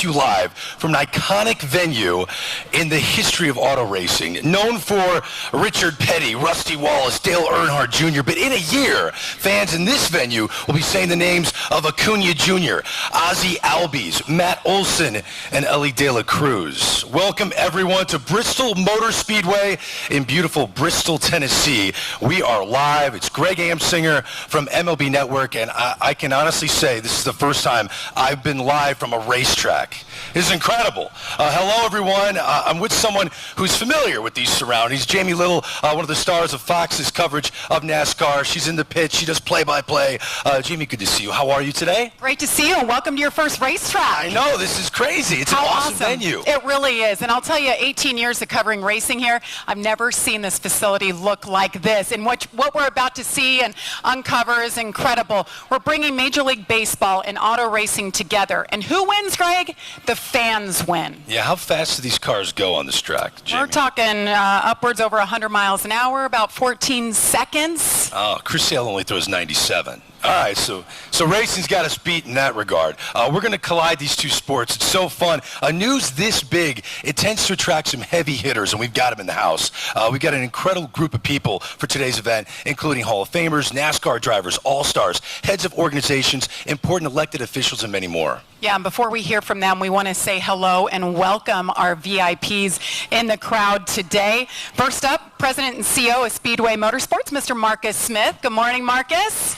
You live from an iconic venue in the history of auto racing, known for Richard Petty, Rusty Wallace, Dale Earnhardt Jr., but in a year, fans in this venue will be saying the names of Acuna Jr., Ozzie Albies, Matt Olson, and Ellie De La Cruz. Welcome everyone to Bristol Motor Speedway in beautiful Bristol, Tennessee. We are live. It's Greg Amsinger from MLB Network, and I can honestly say this is the first time I've been live from a racetrack. It's incredible. Hello, everyone. I'm with someone who's familiar with these surroundings. Jamie Little, one of the stars of Fox's coverage of NASCAR. She's in the pit. She does play-by-play. Jamie, good to see you. How are you today? Great to see you, and welcome to your first racetrack. I know. This is crazy. It's an awesome venue. It really is. And I'll tell you, 18 years of covering racing here, I've never seen this facility look like this. And what we're about to see and uncover is incredible. We're bringing Major League Baseball and auto racing together. And who wins, Greg? The fans win. Yeah, how fast do these cars go on this track, Jamie? We're talking upwards over 100 miles an hour, about 14 seconds. Oh, Chris Sale only throws 97. All right, so racing's got us beat in that regard. We're going to collide these two sports. It's so fun. News this big, it tends to attract some heavy hitters, and we've got them in the house. We've got an incredible group of people for today's event, including Hall of Famers, NASCAR drivers, all-stars, heads of organizations, important elected officials, and many more. Yeah, and before we hear from them, we want to say hello and welcome our VIPs in the crowd today. First up, President and CEO of Speedway Motorsports, Mr. Marcus Smith. Good morning, Marcus.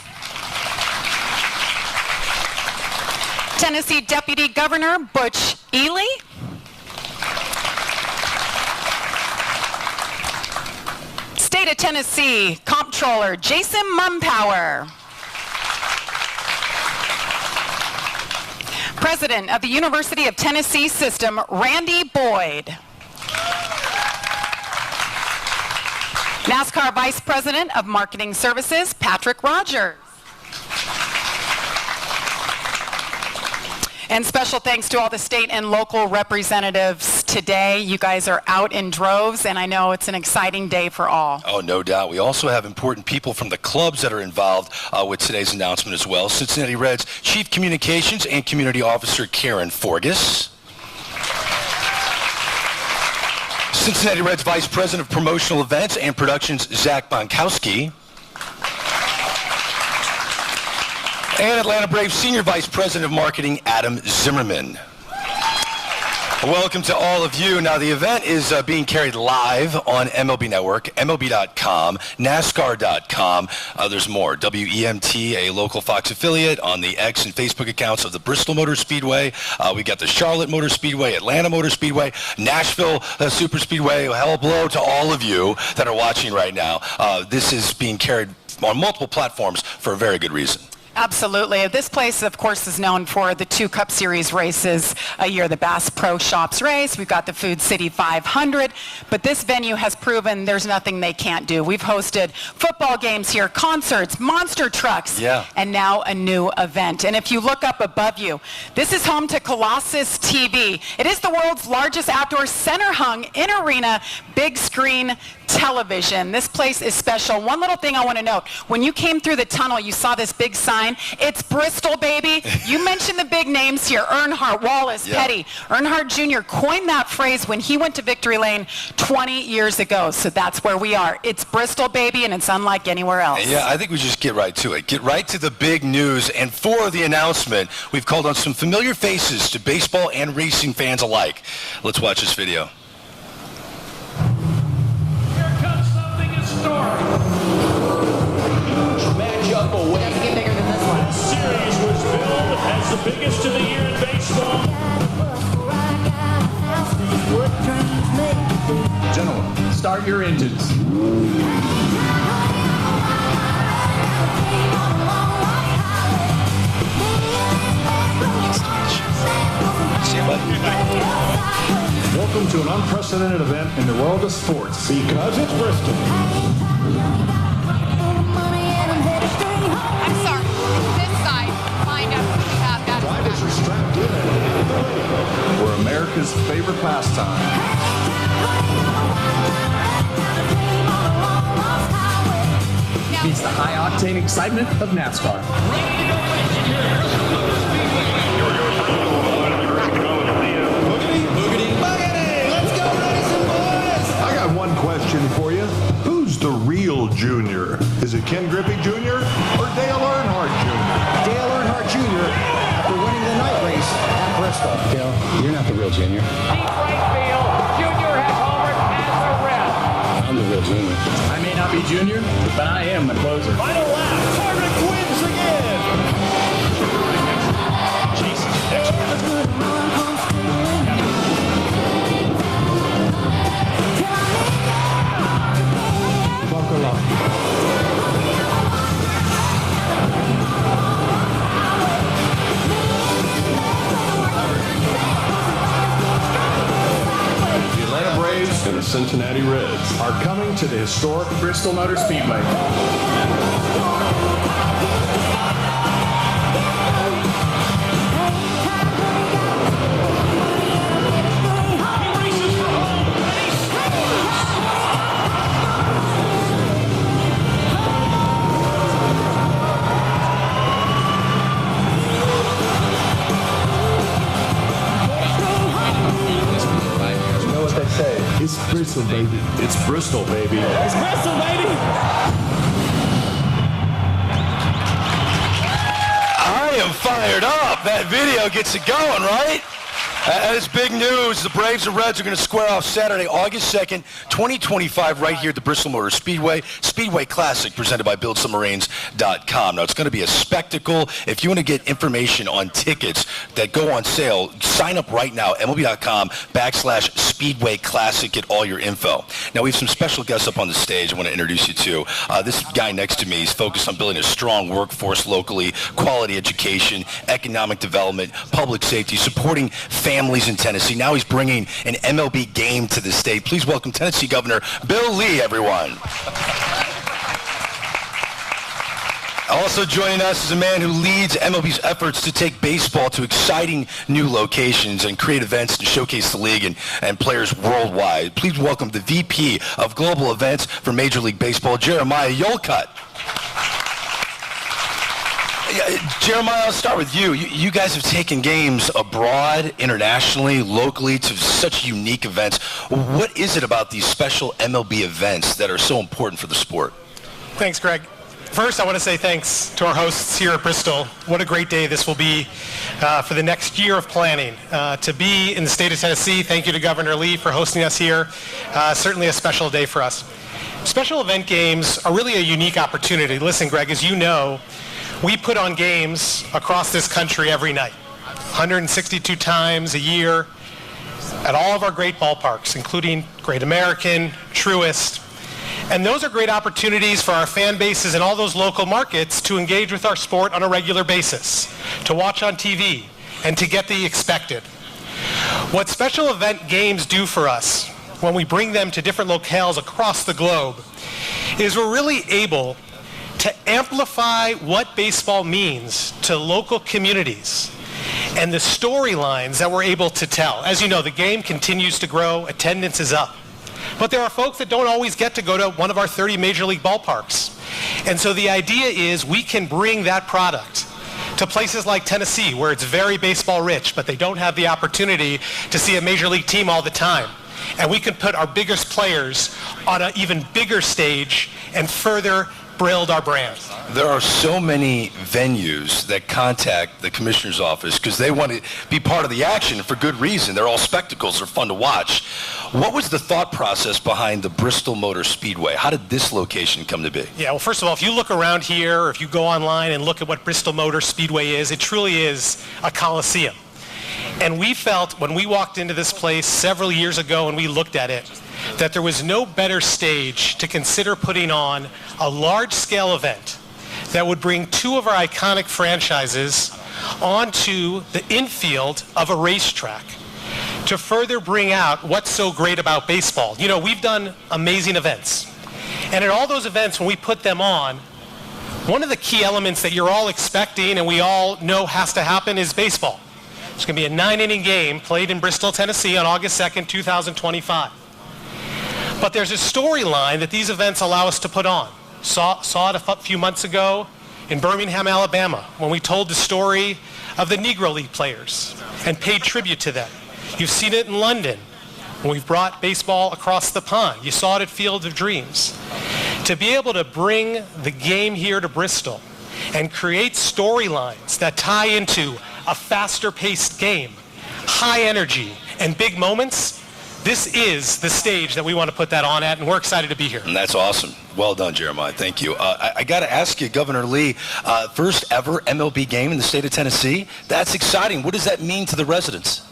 Tennessee Deputy Governor Butch Ely. State of Tennessee Comptroller Jason Mumpower. President of the University of Tennessee System, Randy Boyd. NASCAR Vice President of Marketing Services, Patrick Rogers. And special thanks to all the state and local representatives today. You guys are out in droves, and I know it's an exciting day for all. Oh, no doubt. We also have important people from the clubs that are involved with today's announcement as well. Cincinnati Reds Chief Communications and Community Officer Karen Forgas. Cincinnati Reds Vice President of Promotional Events and Productions, Zach Bonkowski. And Atlanta Braves Senior Vice President of Marketing, Adam Zimmerman. Welcome to all of you. Now, the event is being carried live on MLB Network, MLB.com, NASCAR.com. There's more. WEMT, a local Fox affiliate, on the X and Facebook accounts of the Bristol Motor Speedway. We got the Charlotte Motor Speedway, Atlanta Motor Speedway, Nashville Super Speedway. Hello to all of you that are watching right now. This is being carried on multiple platforms for a very good reason. Absolutely. This place, of course, is known for the 2 Cup Series races a year, the Bass Pro Shops race. We've got the Food City 500, but this venue has proven there's nothing they can't do. We've hosted football games here, concerts, monster trucks, and now a new event. And if you look up above you, this is home to Colossus TV. It is the world's largest outdoor center-hung, in-arena, big-screen television. This place is special. One little thing I want to note, when you came through the tunnel, you saw this big sign. It's Bristol, baby. You mentioned the big names here, Earnhardt, Wallace, Petty. Earnhardt Jr. coined that phrase when he went to Victory Lane 20 years ago, so that's where we are. It's Bristol, baby, and it's unlike anywhere else. Yeah, I think we just get right to it. Get right to the big news, and for the announcement, we've called on some familiar faces to baseball and racing fans alike. Let's watch this video. Matchup away. Doesn't get bigger than this one. This series was billed as the biggest of the year in baseball. Gentlemen, start your engines. Welcome to an unprecedented event in the world of sports. Because it's Bristol. I'm sorry. This side, find out who we have that. Drivers are strapped in. We're America's favorite pastime. It's the high-octane excitement of NASCAR. Jr.? Is it Ken Griffey Jr. or Dale Earnhardt Jr.? Dale Earnhardt Jr. after winning the night race at Bristol. Dale, you're not the real Junior. Deep right field. Junior has homered as a red. I'm the real Junior. I may not be Junior, but I am the closer. Final lap. Harvick wins again. Jesus. Buckle up. The Atlanta Braves and the Cincinnati Reds are coming to the historic Bristol Motor Speedway. It's Bristol, baby. It's Bristol, baby. It's Bristol, baby. I am fired up. That video gets it going, right? And it's big news. The Braves and Reds are going to square off Saturday, August 2nd, 2025, right here at the Bristol Motor Speedway. Speedway Classic, presented by BuildSubmarines.com. Now, it's going to be a spectacle. If you want to get information on tickets that go on sale, sign up right now, MLB.com/Speedway Classic. Get all your info. Now, we have some special guests up on the stage I want to introduce you to. This guy next to me is focused on building a strong workforce locally, quality education, economic development, public safety, supporting families in Tennessee. Now he's bringing an MLB game to the state. Please welcome Tennessee Governor Bill Lee, everyone. Also joining us is a man who leads MLB's efforts to take baseball to exciting new locations and create events to showcase the league and players worldwide. Please welcome the VP of Global Events for Major League Baseball, Jeremiah Yolcutt. Jeremiah, I'll start with you. You guys have taken games abroad, internationally, locally to such unique events. What is it about these special MLB events that are so important for the sport? Thanks, Greg. First, I want to say thanks to our hosts here at Bristol. What a great day this will be for the next year of planning. To be in the state of Tennessee, thank you to Governor Lee for hosting us here. Certainly a special day for us. Special event games are really a unique opportunity. Listen, Greg, as you know, we put on games across this country every night, 162 times a year at all of our great ballparks, including Great American, Truist. And those are great opportunities for our fan bases in all those local markets to engage with our sport on a regular basis, to watch on TV, and to get the expected. What special event games do for us when we bring them to different locales across the globe is we're really able to amplify what baseball means to local communities and the storylines that we're able to tell. As you know, the game continues to grow, attendance is up. But there are folks that don't always get to go to one of our 30 major league ballparks. And so the idea is we can bring that product to places like Tennessee, where it's very baseball rich, but they don't have the opportunity to see a major league team all the time. And we can put our biggest players on an even bigger stage and further build our brand. There are so many venues that contact the commissioner's office because they want to be part of the action for good reason. They're all spectacles. They're fun to watch. What was the thought process behind the Bristol Motor Speedway? How did this location come to be? Yeah, well, first of all, if you look around here, or if you go online and look at what Bristol Motor Speedway is, it truly is a coliseum. And we felt when we walked into this place several years ago and we looked at it, that there was no better stage to consider putting on a large-scale event that would bring two of our iconic franchises onto the infield of a racetrack to further bring out what's so great about baseball. You know, we've done amazing events. And at all those events, when we put them on, one of the key elements that you're all expecting and we all know has to happen is baseball. It's going to be a 9-inning game played in Bristol, Tennessee on August 2nd, 2025. But there's a storyline that these events allow us to put on. Saw it a few months ago in Birmingham, Alabama, when we told the story of the Negro League players and paid tribute to them. You've seen it in London when we've brought baseball across the pond. You saw it at Field of Dreams. To be able to bring the game here to Bristol and create storylines that tie into a faster-paced game, high energy, and big moments, this is the stage that we want to put that on at, and we're excited to be here. And that's awesome. Well done, Jeremiah. Thank you. I got to ask you, Governor Lee, first ever MLB game in the state of Tennessee. That's exciting. What does that mean to the residents?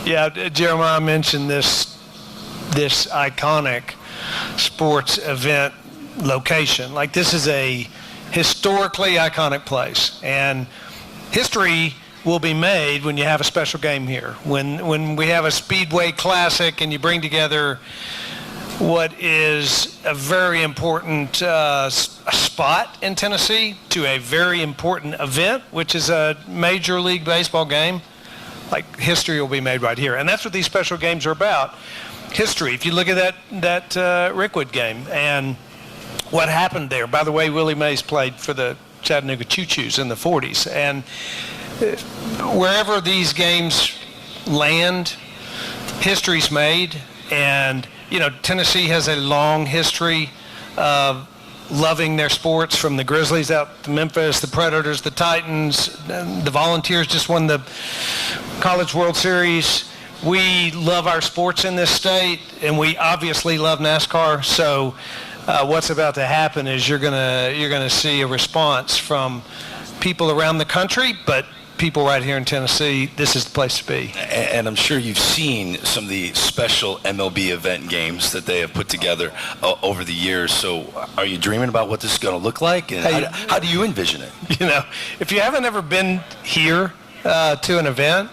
Yeah, Jeremiah mentioned this iconic sports event location. Like, this is a historically iconic place, and history will be made when you have a special game here. When we have a Speedway Classic and you bring together what is a very important spot in Tennessee to a very important event, which is a Major League Baseball game, like, history will be made right here. And that's what these special games are about, history. If you look at that Rickwood game and what happened there. By the way, Willie Mays played for the Chattanooga Choo-Choos in the 40s. And wherever these games land, history's made. And, you know, Tennessee has a long history of loving their sports, from the Grizzlies out to Memphis, the Predators, the Titans. The Volunteers just won the College World Series. We love our sports in this state, and we obviously love NASCAR. So what's about to happen is you're gonna see a response from people around the country, but people right here in Tennessee. This is the place to be. And I'm sure you've seen some of the special MLB event games that they have put together over the years. So are you dreaming about what this is going to look like? And how do you envision it? You know, if you haven't ever been here to an event,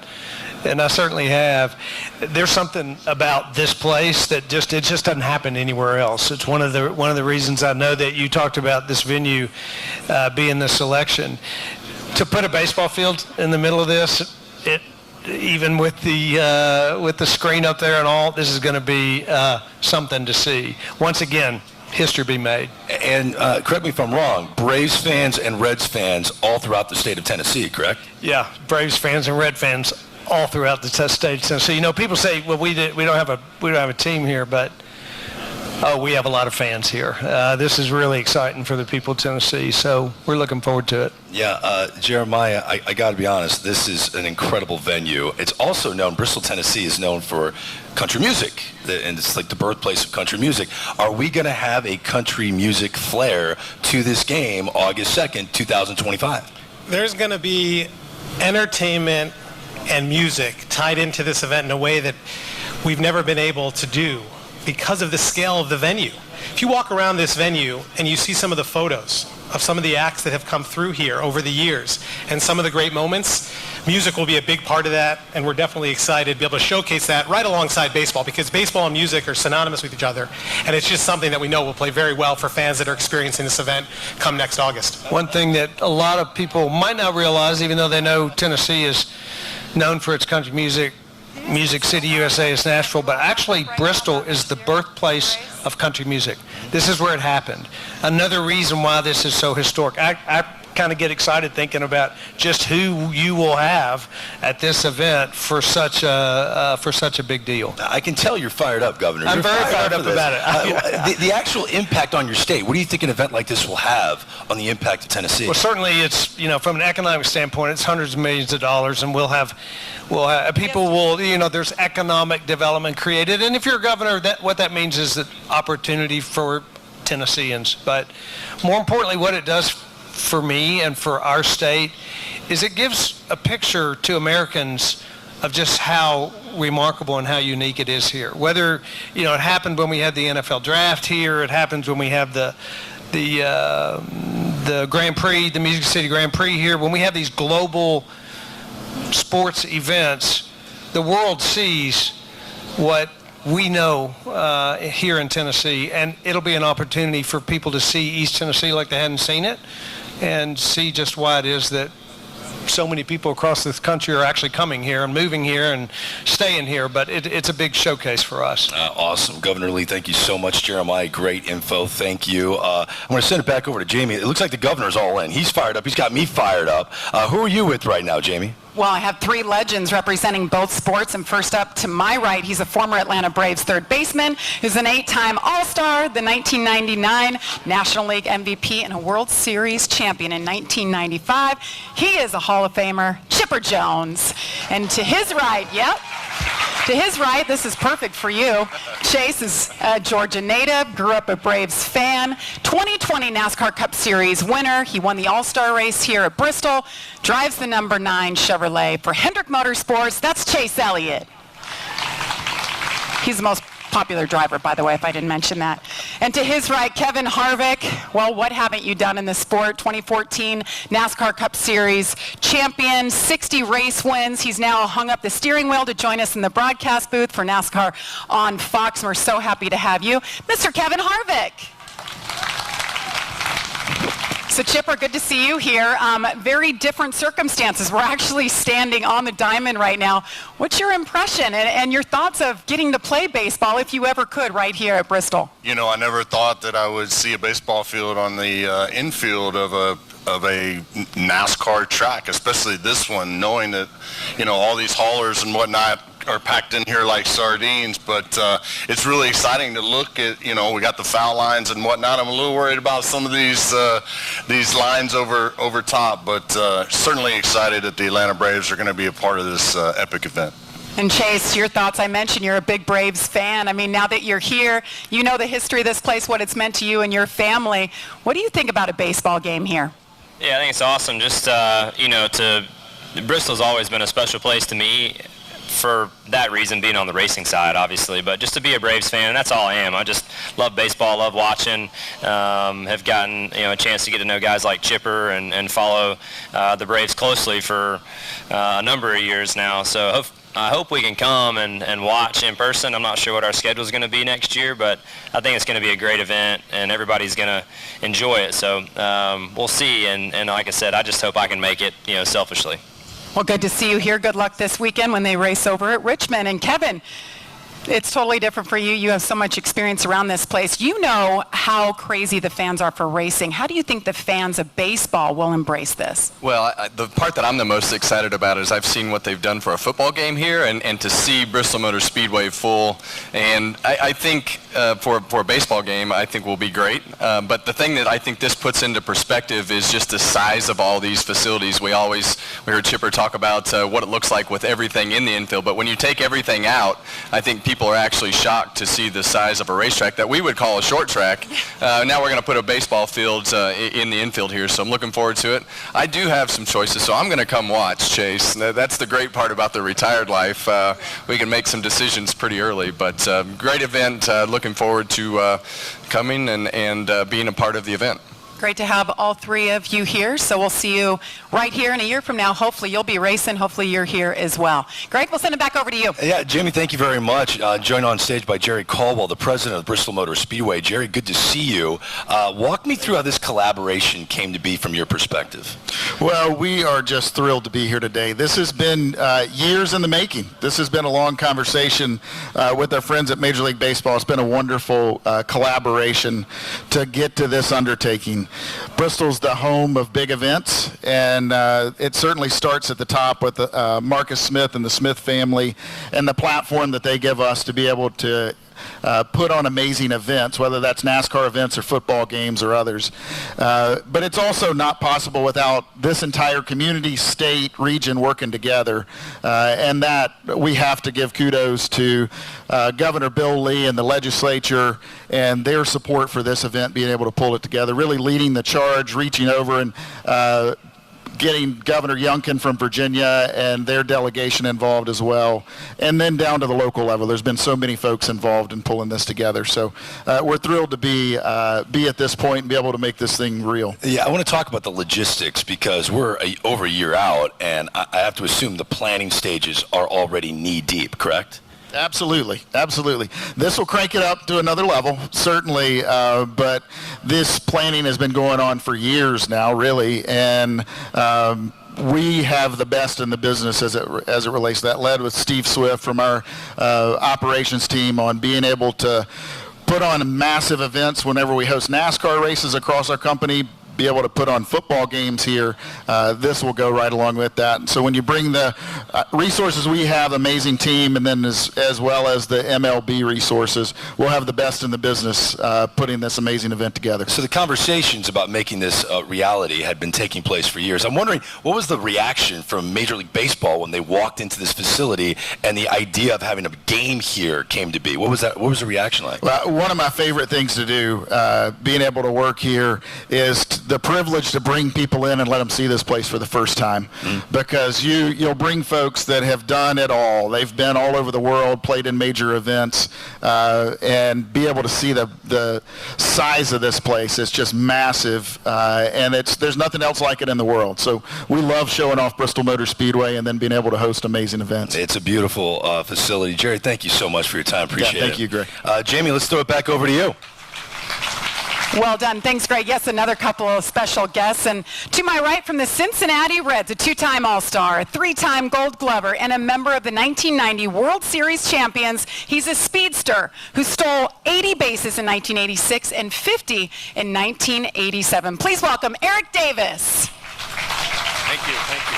and I certainly have, there's something about this place that just doesn't happen anywhere else. It's one of the reasons I know that you talked about this venue being the selection. To put a baseball field in the middle of this, even with the screen up there and all, this is going to be something to see. Once again, history be made. And correct me if I'm wrong, Braves fans and Reds fans all throughout the state of Tennessee, correct? Yeah, Braves fans and Red fans all throughout the state of Tennessee. You know, people say, well, we don't have a team here, but we have a lot of fans here. This is really exciting for the people of Tennessee, so we're looking forward to it. Yeah, Jeremiah, I got to be honest, this is an incredible venue. It's also known, Bristol, Tennessee is known for country music, and it's like the birthplace of country music. Are we going to have a country music flair to this game August 2nd, 2025? There's going to be entertainment and music tied into this event in a way that we've never been able to do because of the scale of the venue. If you walk around this venue and you see some of the photos of some of the acts that have come through here over the years and some of the great moments, music will be a big part of that, and we're definitely excited to be able to showcase that right alongside baseball, because baseball and music are synonymous with each other, and it's just something that we know will play very well for fans that are experiencing this event come next August. One thing that a lot of people might not realize, even though they know Tennessee is known for its country music, Music City, USA is Nashville, but actually Bristol is the birthplace of country music. This is where it happened. Another reason why this is so historic. I kind of get excited thinking about just who you will have at this event for such a big deal. I can tell you're fired up, Governor. I'm very fired up about it. The actual impact on your state, what do you think an event like this will have on the impact of Tennessee? Well, certainly it's, you know, from an economic standpoint, it's hundreds of millions of dollars, and we'll have people will, you know, there's economic development created. And if you're a governor, what that means is that opportunity for Tennesseans. But more importantly, what it does for me and for our state is it gives a picture to Americans of just how remarkable and how unique it is here. Whether, you know, it happened when we had the NFL draft here, it happens when we have the Grand Prix, the Music City Grand Prix here, when we have these global sports events, the world sees what we know here in Tennessee, and it'll be an opportunity for people to see East Tennessee like they hadn't seen it, and see just why it is that so many people across this country are actually coming here and moving here and staying here. But it's a big showcase for us. Awesome. Governor Lee, thank you so much. Jeremiah, great info. Thank you. I'm going to send it back over to Jamie. It looks like the governor's all in. He's fired up. He's got me fired up. Who are you with right now, Jamie? Well, I have three legends representing both sports, and first up to my right, he's a former Atlanta Braves third baseman, who's an 8-time All-Star, the 1999 National League MVP, and a World Series champion in 1995. He is a Hall of Famer, Chipper Jones. And to his right, to his right, this is perfect for you. Chase is a Georgia native, grew up a Braves fan, 2020 NASCAR Cup Series winner. He won the All-Star race here at Bristol, drives the number 9 Chevrolet for Hendrick Motorsports. That's Chase Elliott. He's the most popular driver, by the way, if I didn't mention that. And to his right, Kevin Harvick. Well, what haven't you done in this sport? 2014 NASCAR Cup Series champion, 60 race wins. He's now hung up the steering wheel to join us in the broadcast booth for NASCAR on Fox. We're so happy to have you, Mr. Kevin Harvick. So Chipper, good to see you here. Very different circumstances. We're actually standing on the diamond right now. What's your impression and your thoughts of getting to play baseball, if you ever could, right here at Bristol? You know, I never thought that I would see a baseball field on the infield of a NASCAR track, especially this one, knowing that, you know, all these haulers and whatnot are packed in here like sardines. But it's really exciting to look at. You know, we got the foul lines and whatnot. I'm a little worried about some of these lines over top, but certainly excited that the Atlanta Braves are going to be a part of this epic event. And Chase, your thoughts? I mentioned you're a big Braves fan. I mean, now that you're here, you know the history of this place, what it's meant to you and your family. What do you think about a baseball game here? Yeah, I think it's awesome. Just, Bristol's always been a special place to me for that reason, being on the racing side, obviously. But just to be a Braves fan, and that's all I am. I just love baseball, love watching. Have gotten, a chance to get to know guys like Chipper and follow the Braves closely for a number of years now. So I hope we can come and watch in person. I'm not sure what our schedule is going to be next year, but I think it's going to be a great event, and everybody's going to enjoy it. So we'll see, and like I said, I just hope I can make it, selfishly. Well, good to see you here. Good luck this weekend when they race over at Richmond. And Kevin, it's totally different for you. You have so much experience around this place. You know how crazy the fans are for racing. How do you think the fans of baseball will embrace this? Well, the part that I'm the most excited about is I've seen what they've done for a football game here, and to see Bristol Motor Speedway full. And I think for a baseball game, I think will be great. But the thing that I think this puts into perspective is just the size of all these facilities. We heard Chipper talk about what it looks like with everything in the infield. But when you take everything out, I think people are actually shocked to see the size of a racetrack that we would call a short track. Now we're going to put a baseball field in the infield here, so I'm looking forward to it. I do have some choices, so I'm going to come watch, Chase. That's the great part about the retired life. We can make some decisions pretty early, but great event. Looking forward to coming and being a part of the event. Great to have all three of you here. So we'll see you right here in a year from now. Hopefully you'll be racing. Hopefully you're here as well. Greg, we'll send it back over to you. Yeah, Jamie, thank you very much. Joined on stage by Jerry Caldwell, the president of Bristol Motor Speedway. Jerry, good to see you. Walk me through how this collaboration came to be from your perspective. Well, we are just thrilled to be here today. This has been years in the making. This has been a long conversation with our friends at Major League Baseball. It's been a wonderful collaboration to get to this undertaking. Bristol's the home of big events, and it certainly starts at the top with Marcus Smith and the Smith family and the platform that they give us to be able to put on amazing events, whether that's NASCAR events or football games or others. But it's also not possible without this entire community, state, region working together. And that we have to give kudos to Governor Bill Lee and the legislature and their support for this event, being able to pull it together, really leading the charge, reaching over and getting Governor Youngkin from Virginia and their delegation involved as well, and then down to the local level. There's been so many folks involved in pulling this together. So we're thrilled to be at this point and be able to make this thing real. Yeah, I want to talk about the logistics because we're over a year out, and I have to assume the planning stages are already knee-deep, correct? Absolutely. This will crank it up to another level, certainly, but this planning has been going on for years now, really, and we have the best in the business as it relates to that, led with Steve Swift from our operations team on being able to put on massive events whenever we host NASCAR races across our company, be able to put on football games here, this will go right along with that. And so when you bring the resources we have, amazing team, and then as well as the MLB resources, we'll have the best in the business putting this amazing event together. So the conversations about making this reality had been taking place for years. I'm wondering, what was the reaction from Major League Baseball when they walked into this facility and the idea of having a game here came to be? What was the reaction like? Well, one of my favorite things to do, being able to work here, is the privilege to bring people in and let them see this place for the first time. Because you'll bring folks that have done it all. They've been all over the world, played in major events, and be able to see the size of this place. It's just massive, and there's nothing else like it in the world. So we love showing off Bristol Motor Speedway and then being able to host amazing events. It's a beautiful facility. Jerry, thank you so much for your time. Appreciate it. Thank you, Greg. Jamie, let's throw it back over to you. Well done. Thanks, Greg. Yes, another couple of special guests. And to my right from the Cincinnati Reds, a two-time All-Star, a three-time Gold Glover, and a member of the 1990 World Series champions. He's a speedster who stole 80 bases in 1986 and 50 in 1987. Please welcome Eric Davis. Thank you. Thank you.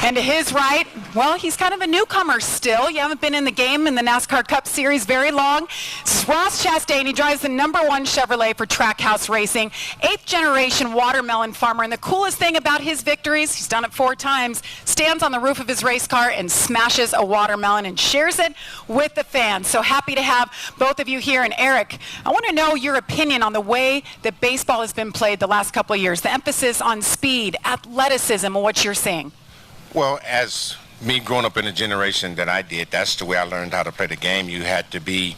And to his right, well, he's kind of a newcomer still. You haven't been in the game in the NASCAR Cup Series very long. This is Ross Chastain. He drives the #1 Chevrolet for Trackhouse Racing, 8th generation watermelon farmer. And the coolest thing about his victories, he's done it 4 times, stands on the roof of his race car and smashes a watermelon and shares it with the fans. So happy to have both of you here. And Eric, I want to know your opinion on the way that baseball has been played the last couple of years, the emphasis on speed, athleticism, and what you're seeing. Well, as me growing up in the generation that I did, that's the way I learned how to play the game. You had to be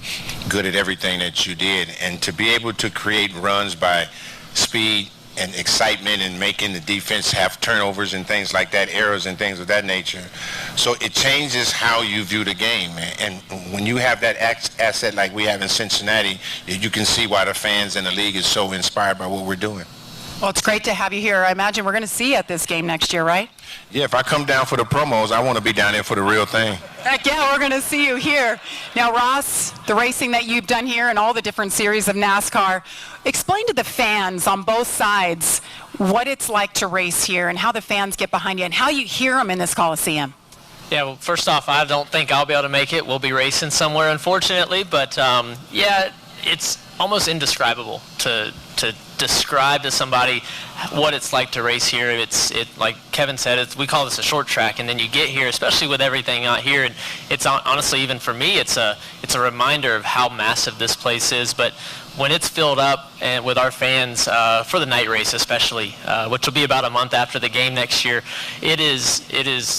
good at everything that you did. And to be able to create runs by speed and excitement and making the defense have turnovers and things like that, errors and things of that nature. So it changes how you view the game. And when you have that asset like we have in Cincinnati, you can see why the fans and the league is so inspired by what we're doing. Well, it's great to have you here. I imagine we're going to see you at this game next year, right? Yeah, if I come down for the promos, I want to be down there for the real thing. Heck yeah, we're going to see you here. Now, Ross, the racing that you've done here and all the different series of NASCAR, explain to the fans on both sides what it's like to race here and how the fans get behind you and how you hear them in this Coliseum. Yeah, well, first off, I don't think I'll be able to make it. We'll be racing somewhere, unfortunately. But, yeah, it's almost indescribable to describe to somebody what it's like to race here. It like Kevin said, we call this a short track, and then you get here, especially with everything out here, and it's honestly, even for me, it's a reminder of how massive this place is. But when it's filled up and with our fans for the night race especially, which will be about a month after the game next year, it is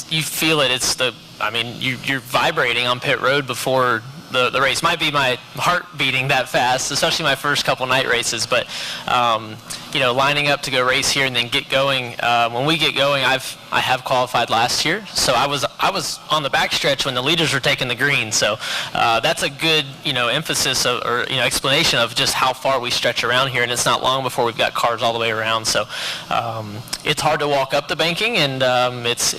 you feel it. You're vibrating on pit road before the race. Might be my heart beating that fast, especially my first couple night races, but lining up to go race here and then get going. When we get going, I have qualified last year, so I was on the backstretch when the leaders were taking the green. So that's a good emphasis or explanation of just how far we stretch around here, and it's not long before we've got cars all the way around. So it's hard to walk up the banking, and it's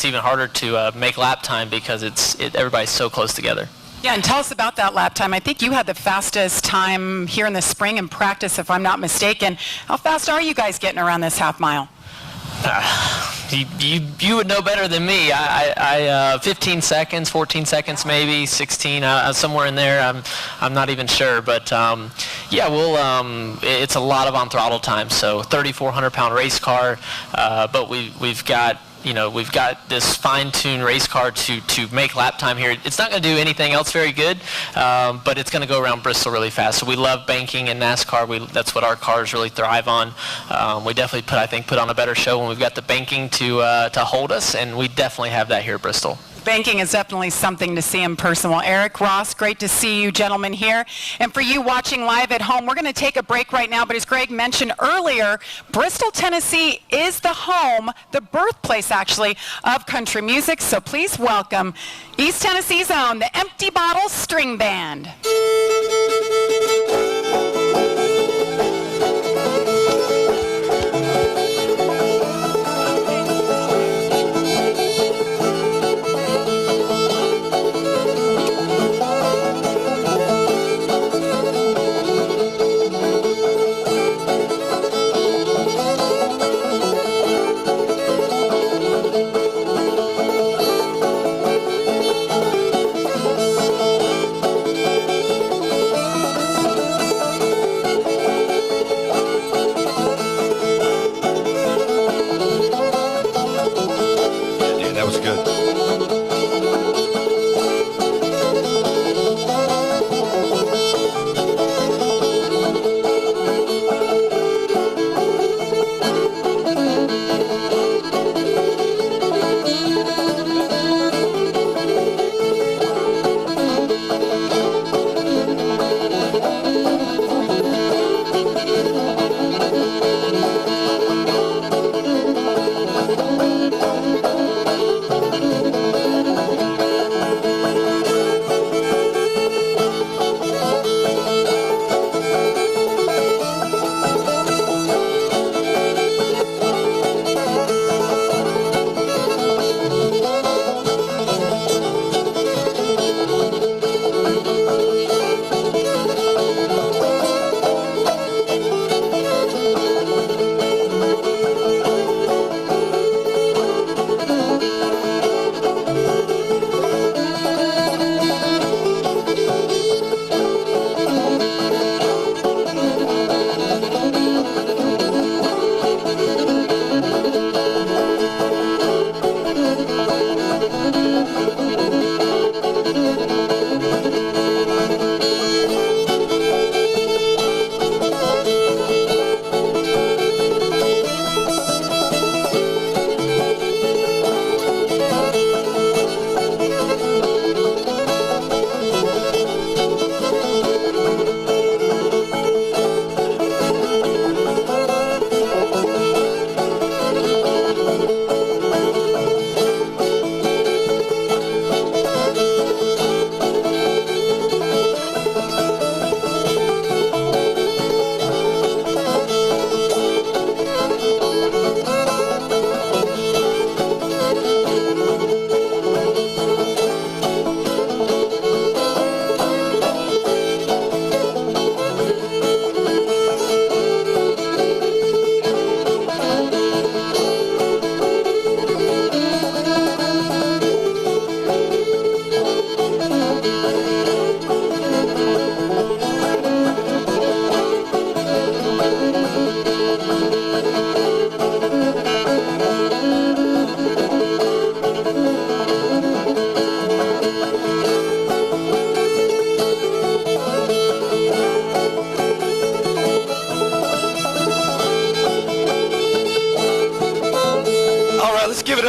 even harder to make lap time because everybody's so close together. Yeah, and tell us about that lap time. I think you had the fastest time here in the spring in practice, if I'm not mistaken. How fast are you guys getting around this half mile? You would know better than me. I 15 seconds, 14 seconds maybe, 16, somewhere in there. I'm not even sure, but it's a lot of on throttle time. So 3,400 pound race car, but we've got this fine-tuned race car to make lap time here. It's not going to do anything else very good, but it's going to go around Bristol really fast. So we love banking in NASCAR. That's what our cars really thrive on. We definitely put on a better show when we've got the banking to hold us, and we definitely have that here at Bristol. Banking is definitely something to see in person. Well, Eric, Ross, great to see you gentlemen here. And for you watching live at home, we're going to take a break right now. But as Greg mentioned earlier, Bristol, Tennessee is the home, the birthplace actually, of country music. So please welcome East Tennessee's own, the Empty Bottle String Band.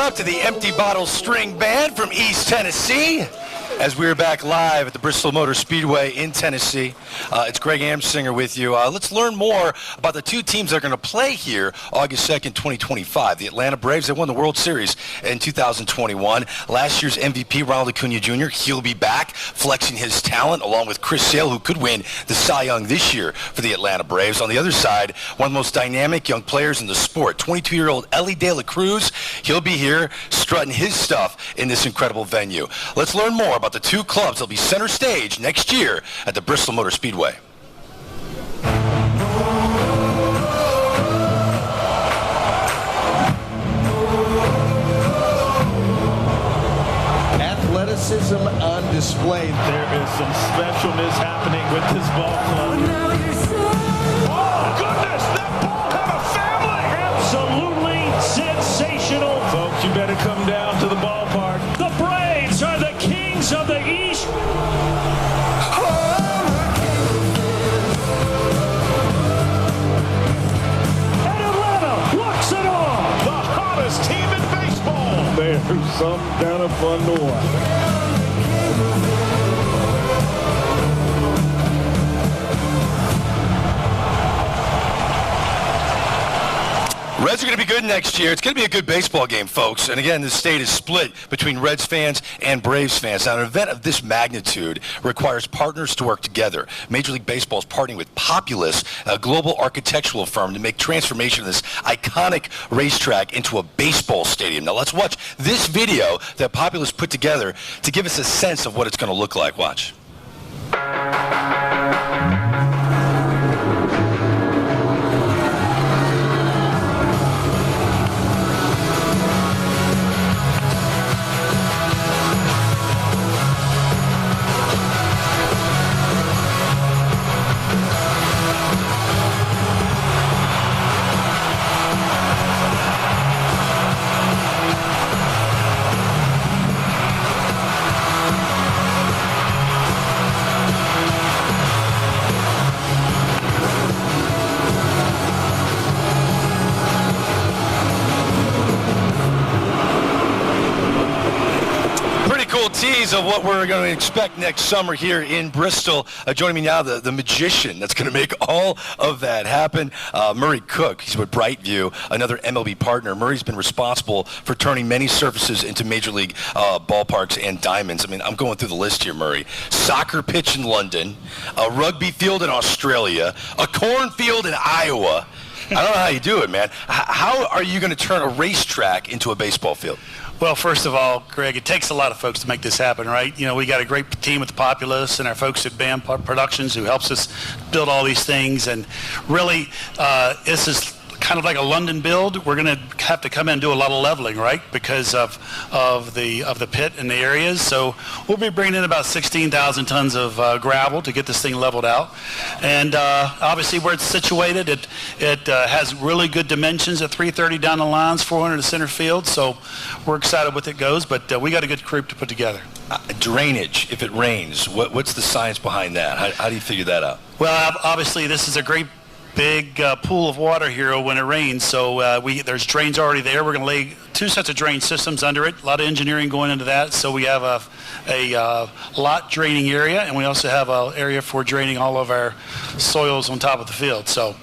up to the Empty Bottle String Band from East Tennessee as we're back live at the Bristol Motor Speedway in Tennessee. It's Greg Amsinger with you. Let's learn more about the two teams that are going to play here August 2nd, 2025. The Atlanta Braves, they won the World Series in 2021. Last year's MVP, Ronald Acuna Jr., he'll be back flexing his talent along with Chris Sale, who could win the Cy Young this year for the Atlanta Braves. On the other side, one of the most dynamic young players in the sport, 22-year-old Ellie De La Cruz. He'll be here strutting his stuff in this incredible venue. Let's learn more about the two clubs that'll be center stage next year at the Bristol Motor Speedway. Athleticism on display. There is some specialness happening with this ball club. Oh, goodness, that ball had a family! Absolutely sensational. Folks, you better come down to the ballpark. The Braves are the kings of the East. And Atlanta locks it on. The hottest team in baseball. There's some kind of fun to watch. Reds are going to be good next year. It's going to be a good baseball game, folks. And again, the state is split between Reds fans and Braves fans. Now, an event of this magnitude requires partners to work together. Major League Baseball is partnering with Populous, a global architectural firm, to make transformation of this iconic racetrack into a baseball stadium. Now, let's watch this video that Populous put together to give us a sense of what it's going to look like. Watch. Tease of what we're going to expect next summer here in Bristol. Joining me now, the magician that's going to make all of that happen, Murray Cook. He's with Brightview, another MLB partner. Murray's been responsible for turning many surfaces into Major League ballparks and diamonds. I mean, I'm going through the list here, Murray. Soccer pitch in London, a rugby field in Australia, a cornfield in Iowa. I don't know how you do it, man. How are you going to turn a racetrack into a baseball field? Well, first of all, Greg, it takes a lot of folks to make this happen, right? You know, we got a great team with the Populous and our folks at BAM Productions who helps us build all these things. And really, this is kind of like a London build. We're going to have to come in and do a lot of leveling, right, because of the pit and the areas. So we'll be bringing in about 16,000 tons of gravel to get this thing leveled out. And obviously where it's situated, it has really good dimensions at 330 down the lines, 400 to center field. So we're excited with it goes, but we got a good group to put together. Drainage, if it rains, what's the science behind that? How do you figure that out? Well, obviously this is a great big pool of water here when it rains, so there's drains already there. We're going to lay 2 sets of drain systems under it. A lot of engineering going into that. So we have a lot draining area, and we also have an area for draining all of our soils on top of the field. So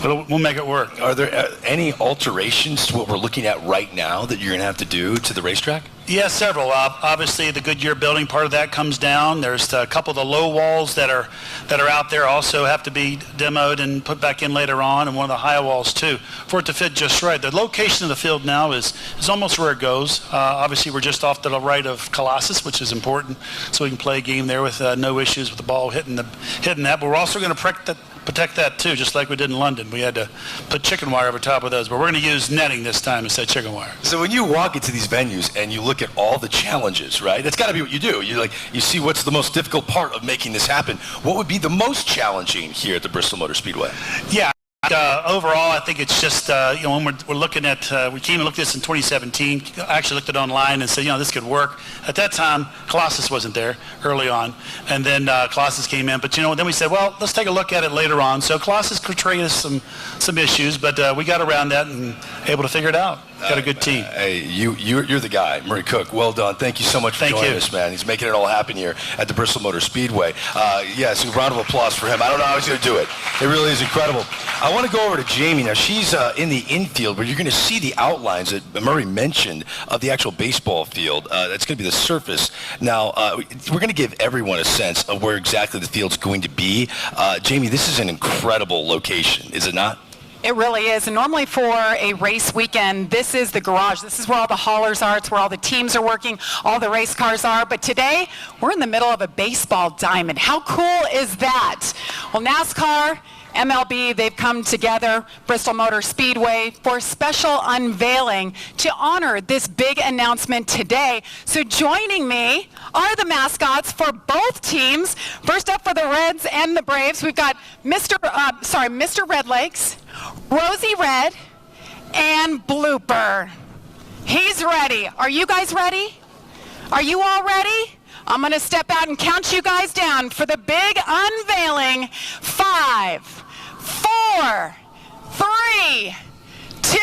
we'll make it work. Are there any alterations to what we're looking at right now that you're going to have to do to the racetrack? Yeah, several. Obviously, the Goodyear building, part of that comes down. There's a couple of the low walls that are out there also have to be demoed and put back in later on, and one of the high walls too, for it to fit just right. The location of the field now is almost where it goes. Obviously, we're just off to the right of Colossus, which is important, so we can play a game there with no issues with the ball hitting that. But we're also going to protect that too, just like we did in London. We had to put chicken wire over top of those, but we're going to use netting this time instead of chicken wire. So when you walk into these venues and you look at all the challenges, right? That's got to be what you do. You see what's the most difficult part of making this happen. What would be the most challenging here at the Bristol Motor Speedway? Yeah. Overall, I think it's just, when we're looking at, we came and looked at this in 2017. I actually looked at it online and said, this could work. At that time, Colossus wasn't there early on. And then Colossus came in. But, then we said, well, let's take a look at it later on. So Colossus portrayed us some issues, but we got around that and able to figure it out. Got a good team. Hey, you're the guy, Murray Cook. Well done. Thank you so much for joining us, man. He's making it all happen here at the Bristol Motor Speedway. Yes, a round of applause for him. I don't know how he's going to do it. It really is incredible. I want to go over to Jamie. Now, she's in the infield, where you're going to see the outlines that Murray mentioned of the actual baseball field. That's going to be the surface. Now, we're going to give everyone a sense of where exactly the field's going to be. Jamie, this is an incredible location, is it not? It really is. And normally for a race weekend, this is the garage. This is where all the haulers are. It's where all the teams are working, all the race cars are. But today, we're in the middle of a baseball diamond. How cool is that? Well, NASCAR, MLB, they've come together, Bristol Motor Speedway, for a special unveiling to honor this big announcement today. So joining me are the mascots for both teams. First up for the Reds and the Braves, we've got Mr. Red Lakes, Rosie Red, and Blooper. He's ready. Are you guys ready? Are you all ready? I'm going to step out and count you guys down for the big unveiling. 5, 4, 3, 2,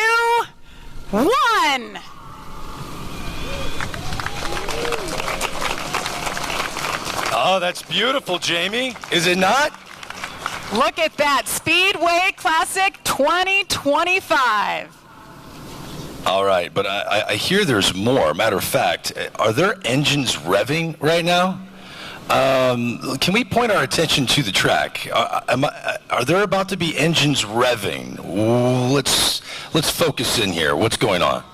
1. Oh, that's beautiful, Jamie. Is it not? Look at that. Speedway Classic 2025. All right, but I hear there's more. Matter of fact, are there engines revving right now? Can we point our attention to the track? Are there about to be engines revving? Let's focus in here. What's going on?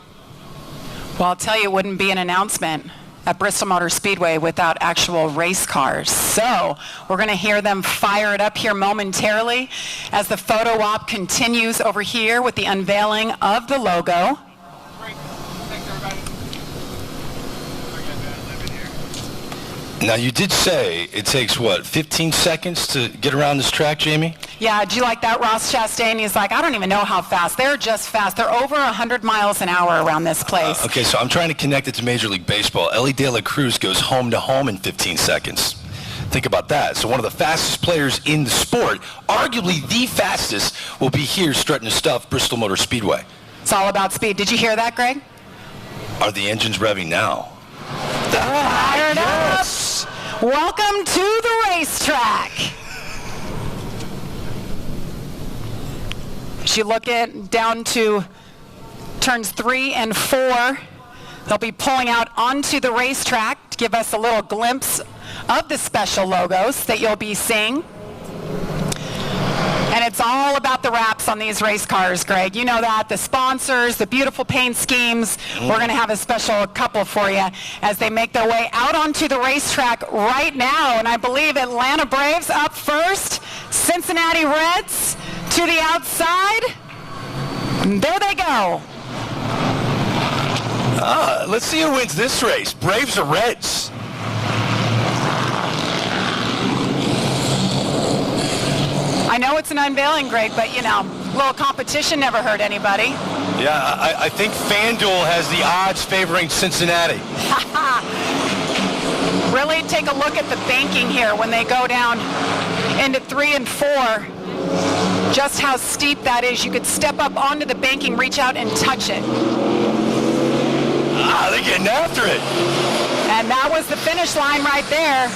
Well, I'll tell you, it wouldn't be an announcement at Bristol Motor Speedway without actual race cars. So we're going to hear them fire it up here momentarily as the photo op continues over here with the unveiling of the logo. Now, you did say it takes, 15 seconds to get around this track, Jamie? Yeah, did you like that, Ross Chastain? He's like, I don't even know how fast. They're just fast. They're over 100 miles an hour around this place. Okay, so I'm trying to connect it to Major League Baseball. Ellie De La Cruz goes home to home in 15 seconds. Think about that. So one of the fastest players in the sport, arguably the fastest, will be here strutting his stuff, Bristol Motor Speedway. It's all about speed. Did you hear that, Greg? Are the engines revving now? Fired up! Welcome to the racetrack. As you look down to turns 3 and 4, they'll be pulling out onto the racetrack to give us a little glimpse of the special logos that you'll be seeing. And it's all about the wraps on these race cars, Greg. You know that. The sponsors, the beautiful paint schemes. We're going to have a special couple for you as they make their way out onto the racetrack right now. And I believe Atlanta Braves up first. Cincinnati Reds to the outside. And there they go. Let's see who wins this race. Braves or Reds? I know it's an unveiling, Greg, but, you know, a little competition never hurt anybody. Yeah, I think FanDuel has the odds favoring Cincinnati. Really take a look at the banking here when they go down into 3 and 4. Just how steep that is. You could step up onto the banking, reach out and touch it. They're getting after it. And that was the finish line right there.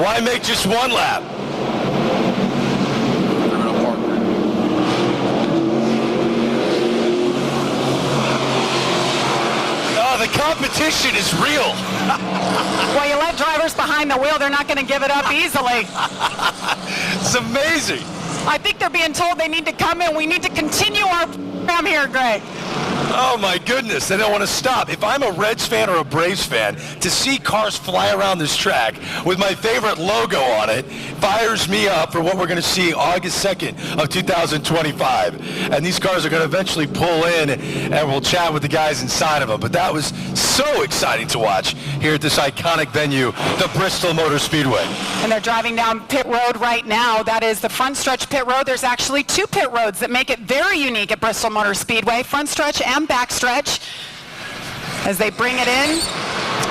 Why make just one lap? Oh, the competition is real. Well, you let drivers behind the wheel, they're not going to give it up easily. It's amazing. I think they're being told they need to come in. We need to continue our program here, Greg. Oh, my goodness. They don't want to stop. If I'm a Reds fan or a Braves fan, to see cars fly around this track with my favorite logo on it fires me up for what we're going to see August 2nd of 2025. And these cars are going to eventually pull in, and we'll chat with the guys inside of them. But that was so exciting to watch here at this iconic venue, the Bristol Motor Speedway. And they're driving down pit road right now. That is the front stretch pit road. There's actually 2 pit roads that make it very unique at Bristol Motor Speedway, front stretch and back stretch. As they bring it in,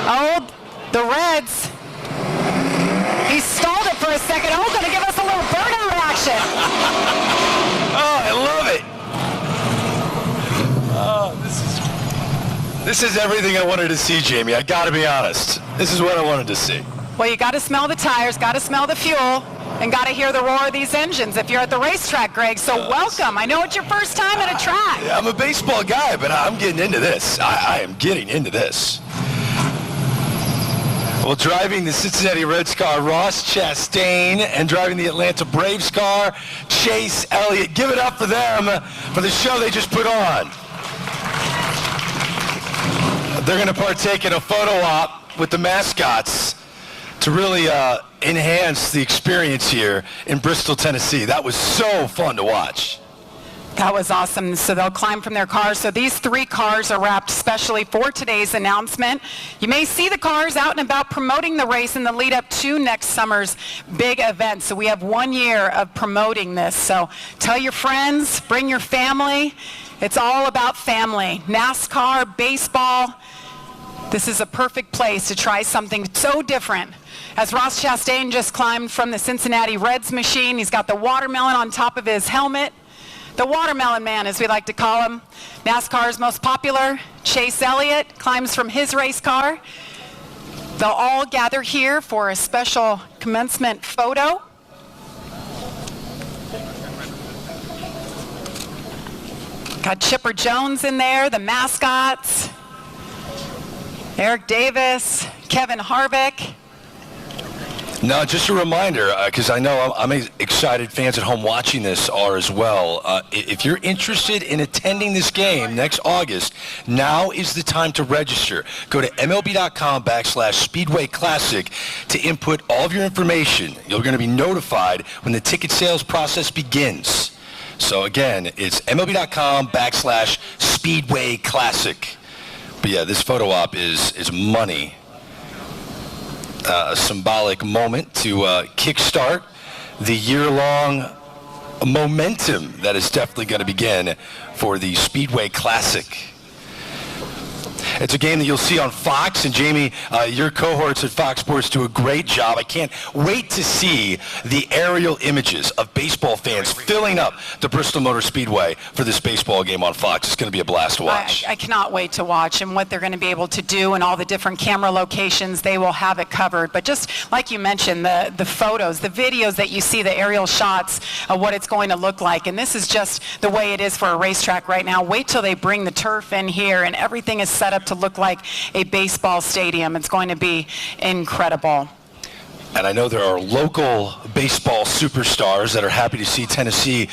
oh, the Reds He stalled it for a second. Oh, going to give us a little burnout action. Oh, I love it. Oh, this is everything I wanted to see, Jamie. I got to be honest. This is what I wanted to see. Well, you got to smell the tires, got to smell the fuel, and got to hear the roar of these engines if you're at the racetrack, Greg. So welcome. I know it's your first time at a track. Yeah, I'm a baseball guy, but I'm getting into this. I am getting into this. Well, driving the Cincinnati Reds car, Ross Chastain, and driving the Atlanta Braves car, Chase Elliott. Give it up for them for the show they just put on. They're going to partake in a photo op with the mascots to really enhance the experience here in Bristol, Tennessee. That was so fun to watch. That was awesome. So they'll climb from their cars. So these 3 cars are wrapped specially for today's announcement. You may see the cars out and about promoting the race in the lead up to next summer's big event. So we have 1 year of promoting this. So tell your friends, bring your family. It's all about family. NASCAR, baseball. This is a perfect place to try something so different. As Ross Chastain just climbed from the Cincinnati Reds machine, he's got the watermelon on top of his helmet. The Watermelon Man, as we like to call him. NASCAR's most popular, Chase Elliott, climbs from his race car. They'll all gather here for a special commencement photo. Got Chipper Jones in there, the mascots. Eric Davis, Kevin Harvick. No, just a reminder, because I know I'm excited, fans at home watching this are as well. If you're interested in attending this game next August, now is the time to register. Go to MLB.com/Speedway Classic to input all of your information. You're going to be notified when the ticket sales process begins. So again, it's MLB.com/Speedway Classic. But yeah, this photo op is money. A symbolic moment to kickstart the year-long momentum that is definitely going to begin for the Speedway Classic. It's a game that you'll see on Fox, and Jamie, your cohorts at Fox Sports do a great job. I can't wait to see the aerial images of baseball fans filling up the Bristol Motor Speedway for this baseball game on Fox. It's going to be a blast to watch. I cannot wait to watch and what they're going to be able to do and all the different camera locations. They will have it covered. But just like you mentioned, the photos, the videos that you see, the aerial shots of what it's going to look like. And this is just the way it is for a racetrack right now. Wait till they bring the turf in here and everything is set up to look like a baseball stadium. It's going to be incredible. And I know there are local baseball superstars that are happy to see Tennessee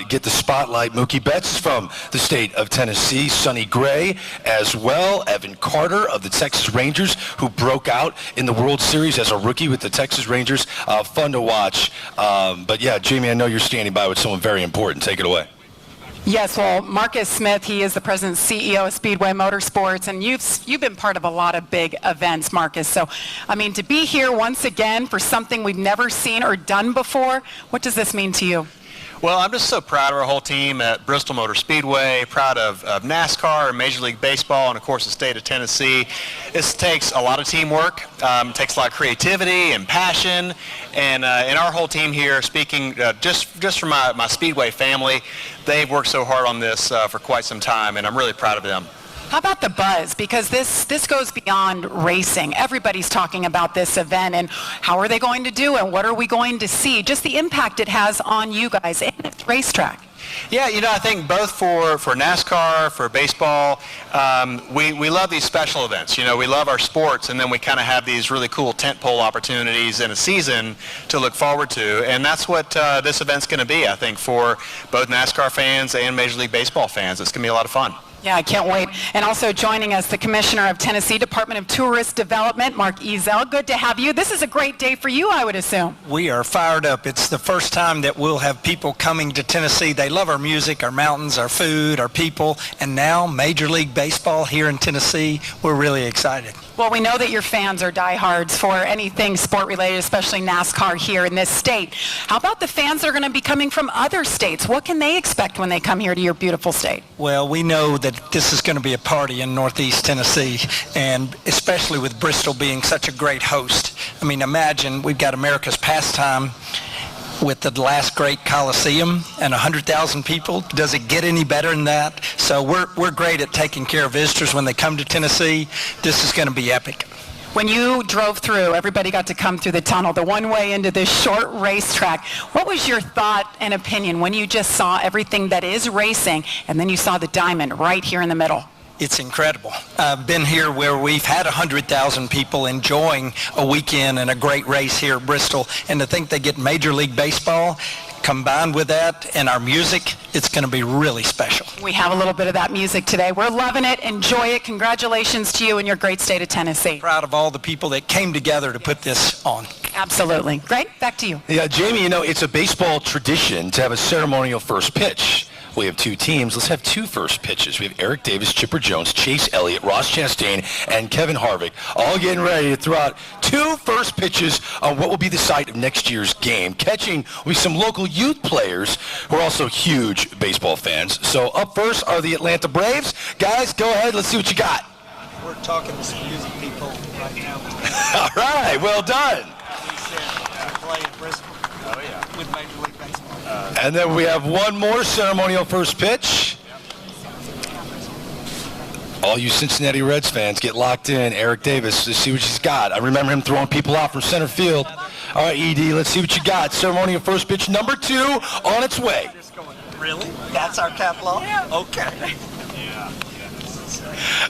get the spotlight. Mookie Betts is from the state of Tennessee. Sonny Gray as well. Evan Carter of the Texas Rangers, who broke out in the World Series as a rookie with the Texas Rangers. Fun to watch. But yeah, Jamie, I know you're standing by with someone very important. Take it away. Yes, well, Marcus Smith, he is the president and CEO of Speedway Motorsports, and you've been part of a lot of big events, Marcus. So, I mean, to be here once again for something we've never seen or done before, what does this mean to you? Well, I'm just so proud of our whole team at Bristol Motor Speedway, proud of NASCAR, Major League Baseball, and of course the state of Tennessee. This takes a lot of teamwork, it takes a lot of creativity and passion, and our whole team here, speaking just for my Speedway family, they've worked so hard on this for quite some time, and I'm really proud of them. How about the buzz? Because this goes beyond racing. Everybody's talking about this event and how are they going to do and what are we going to see? Just the impact it has on you guys and its racetrack. Yeah, you know, I think both for NASCAR, for baseball, we love these special events. You know, we love our sports, and then we kind of have these really cool tentpole opportunities in a season to look forward to, and that's what this event's going to be, I think, for both NASCAR fans and Major League Baseball fans. It's going to be a lot of fun. Yeah, I can't wait. And also joining us, the Commissioner of Tennessee Department of Tourist Development, Mark Ezel. Good to have you. This is a great day for you, I would assume. We are fired up. It's the first time that we'll have people coming to Tennessee. They love our music, our mountains, our food, our people, and now Major League Baseball here in Tennessee. We're really excited. Well, we know that your fans are diehards for anything sport-related, especially NASCAR here in this state. How about the fans that are going to be coming from other states? What can they expect when they come here to your beautiful state? Well, we know that this is going to be a party in Northeast Tennessee, and especially with Bristol being such a great host. I mean, imagine we've got America's pastime with the last great Coliseum and 100,000 people. Does it get any better than that? So we're great at taking care of visitors when they come to Tennessee. This is going to be epic. When you drove through, everybody got to come through the tunnel, the one way into this short racetrack. What was your thought and opinion when you just saw everything that is racing and then you saw the diamond right here in the middle? It's incredible. I've been here where we've had 100,000 people enjoying a weekend and a great race here at Bristol, and to think they get Major League Baseball combined with that and our music, it's going to be really special. We have a little bit of that music today. We're loving it. Enjoy it. Congratulations to you and your great state of Tennessee. Proud of all the people that came together to put this on. Absolutely. Greg, back to you. Yeah, Jamie, you know, it's a baseball tradition to have a ceremonial first pitch. We have two teams. Let's have two first pitches. We have Eric Davis, Chipper Jones, Chase Elliott, Ross Chastain, and Kevin Harvick all getting ready to throw out two first pitches on what will be the site of next year's game. Catching will be some local youth players who are also huge baseball fans. So up first are the Atlanta Braves. Guys, go ahead. Let's see what you got. We're talking to some music people right now. All right, well done. We said play in Bristol. Oh, yeah. With Major League Baseball. And then we have one more ceremonial first pitch. All you Cincinnati Reds fans, get locked in. Eric Davis, let's see what he's got. I remember him throwing people out from center field. All right, ED, let's see what you got. Ceremonial first pitch number 2 on its way. Really? That's our catalog? Yeah. Okay.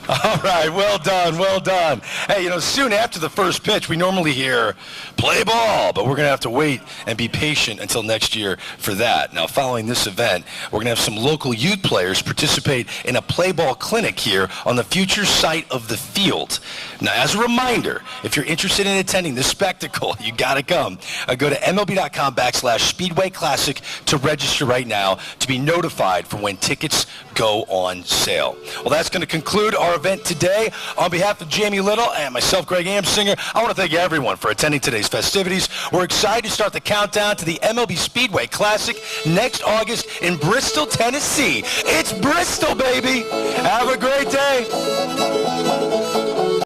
All right, well done, well done. Hey, you know, soon after the first pitch, we normally hear play ball, but we're going to have to wait and be patient until next year for that. Now, following this event, we're going to have some local youth players participate in a play ball clinic here on the future site of the field. Now, as a reminder, if you're interested in attending this spectacle, you got to come. Go to MLB.com/Speedway Classic to register right now to be notified for when tickets go on sale. Well, that's going to conclude our event today. On behalf of Jamie Little and myself, Greg Amsinger, I want to thank everyone for attending today's festivities. We're excited to start the countdown to the MLB Speedway Classic next August in Bristol, Tennessee. It's Bristol, baby. Have a great day.